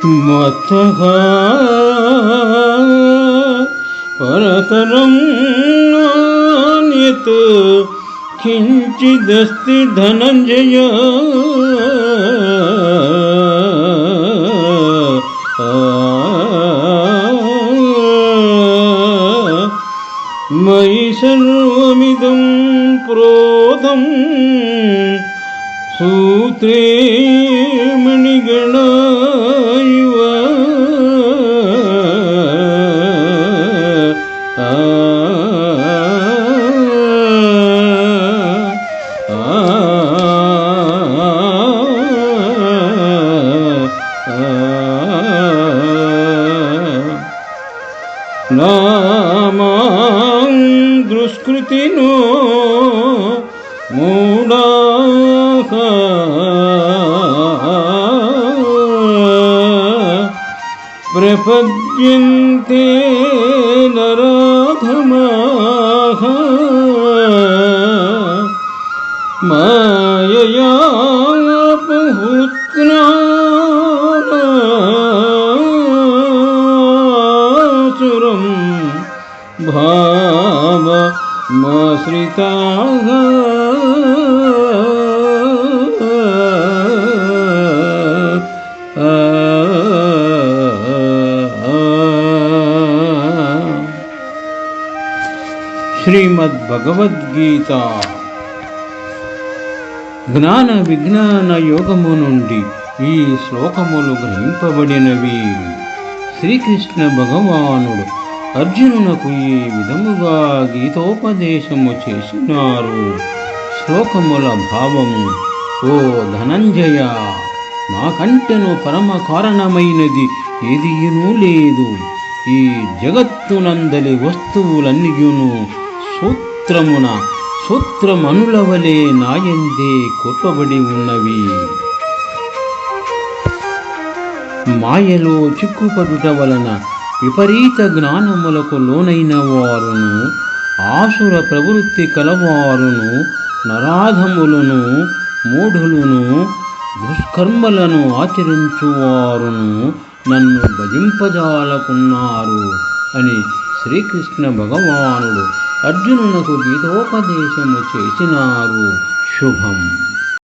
మత్తః పరతరం నాన్యత్ కించిదస్తి ధనంజయ. మయి సర్వమిదం ప్రోతం సూత్రే మణిగణా ఇవ. నామాం దుష్కృతినో మూఢాః ప్రపద్యంతే నరాధమాః. మాయయాపహృత్నాసురం భావమాశ్రితాః. శ్రీమద్భగవద్గీత జ్ఞాన విజ్ఞాన యోగము నుండి ఈ శ్లోకములు గ్రహింపబడినవి. శ్రీకృష్ణ భగవానుడు అర్జునునకు ఈ విధముగా గీతోపదేశము చేసినారు. శ్లోకముల భావము: ఓ ధనంజయ, నాకంటెను పరమ కారణమైనది ఏదియునూ లేదు. ఈ జగత్తునందలి వస్తువులన్నీయును సూత్రమనుల వలె నాయందే కూర్పబడి ఉన్నవి. మాయలో చిక్కుపడుట వలన విపరీత జ్ఞానములకు లోనైన వారును, ఆసుర ప్రవృత్తి కలవారును, నరాధములను, మూఢులను, దుష్కర్మలను ఆచరించువారును నన్ను భజింపజాలకున్నారు అని శ్రీకృష్ణ భగవానుడు అర్జునునకు గీతోపదేశము చేసినారు. శుభం.